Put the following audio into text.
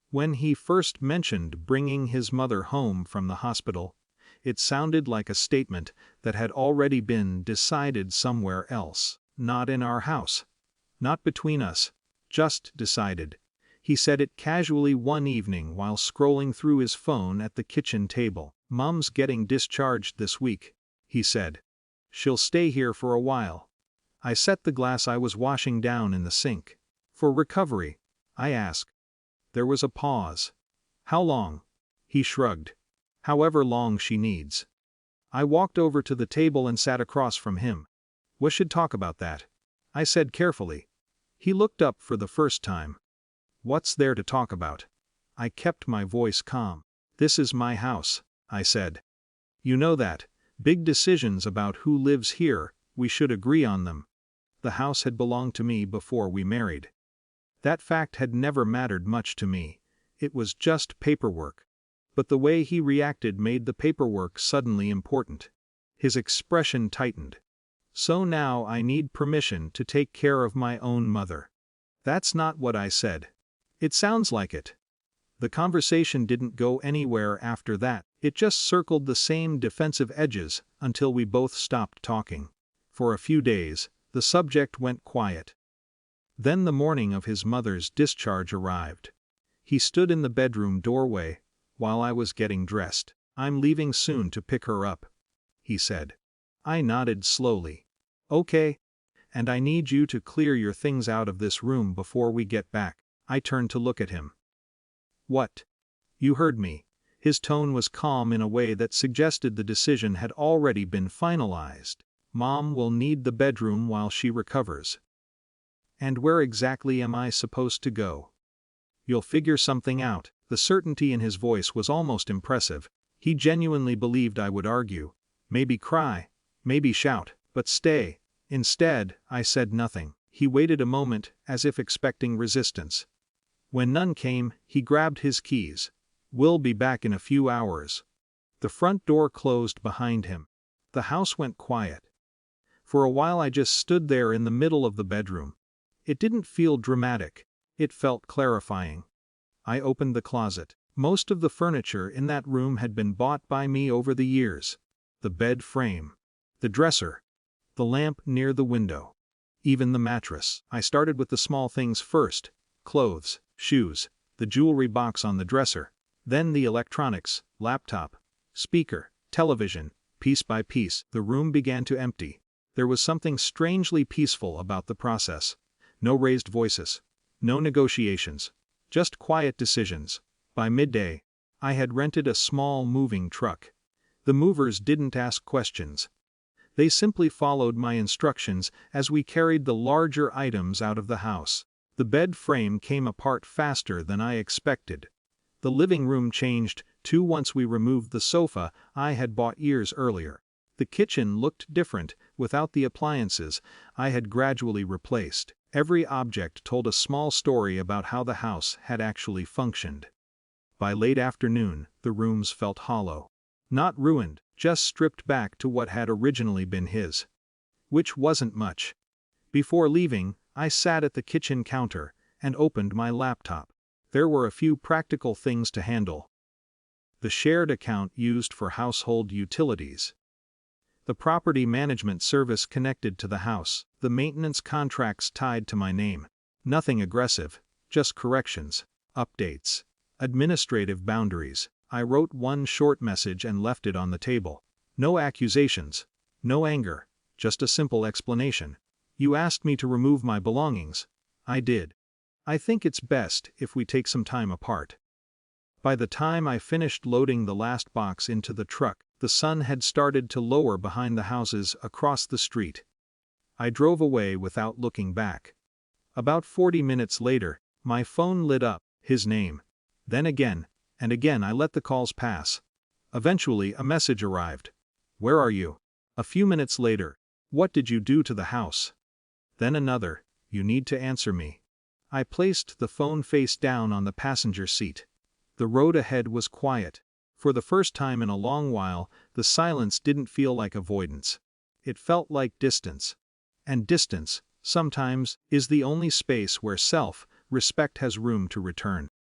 When he first mentioned bringing his mother home from the hospital, it sounded like a statement that had already been decided somewhere else, not in our house, not between us, just decided. He said it casually one evening while scrolling through his phone at the kitchen table. "Mom's getting discharged this week," he said. "She'll stay here for a while." I set the glass I was washing down in the sink. "For recovery?" I asked. There was a pause. "How long?" He shrugged. "However long she needs." I walked over to the table and sat across from him. "We should talk about that," I said carefully. He looked up for the first time. "What's there to talk about?" I kept my voice calm. "This is my house," I said. "You know that. Big decisions about who lives here, we should agree on them. The house had belonged to me before we married." That fact had never mattered much to me. It was just paperwork. But the way he reacted made the paperwork suddenly important. His expression tightened. "So now I need permission to take care of my own mother." "That's not what I said." "It sounds like it." The conversation didn't go anywhere after that. It just circled the same defensive edges until we both stopped talking. For a few days, the subject went quiet. Then the morning of his mother's discharge arrived. He stood in the bedroom doorway while I was getting dressed. "I'm leaving soon to pick her up," he said. I nodded slowly. "Okay. And I need you to clear your things out of this room before we get back." I turned to look at him. "What?" "You heard me." His tone was calm in a way that suggested the decision had already been finalized. "Mom will need the bedroom while she recovers." "And where exactly am I supposed to go?" "You'll figure something out." The certainty in his voice was almost impressive. He genuinely believed I would argue, maybe cry, maybe shout, but stay. Instead, I said nothing. He waited a moment as if expecting resistance. When none came, he grabbed his keys. "We'll be back in a few hours." The front door closed behind him. The house went quiet. For a while I just stood there in the middle of the bedroom. It didn't feel dramatic. It felt clarifying. I opened the closet. Most of the furniture in that room had been bought by me over the years. The bed frame, the dresser, the lamp near the window, even the mattress. I started with the small things first: clothes, shoes, the jewelry box on the dresser, then the electronics, laptop, speaker, television. Piece by piece, the room began to empty. There was something strangely peaceful about the process. No raised voices, no negotiations, just quiet decisions. By midday, I had rented a small moving truck. The movers didn't ask questions. They simply followed my instructions as we carried the larger items out of the house. The bed frame came apart faster than I expected. The living room changed, too, once we removed the sofa I had bought years earlier. The kitchen looked different, without the appliances I had gradually replaced. Every object told a small story about how the house had actually functioned. By late afternoon, the rooms felt hollow. Not ruined, just stripped back to what had originally been his. Which wasn't much. Before leaving, I sat at the kitchen counter and opened my laptop. There were a few practical things to handle. The shared account used for household utilities. The property management service connected to the house. The maintenance contracts tied to my name. Nothing aggressive, just corrections, updates, administrative boundaries. I wrote one short message and left it on the table. No accusations, no anger, just a simple explanation. "You asked me to remove my belongings. I did. I think it's best if we take some time apart." By the time I finished loading the last box into the truck, the sun had started to lower behind the houses across the street. I drove away without looking back. About 40 minutes later, my phone lit up, his name. Then again, and again I let the calls pass. Eventually a message arrived. "Where are you?" A few minutes later, "What did you do to the house?" Then another, "You need to answer me." I placed the phone face down on the passenger seat. The road ahead was quiet. For the first time in a long while, the silence didn't feel like avoidance. It felt like distance. And distance, sometimes, is the only space where self-respect has room to return.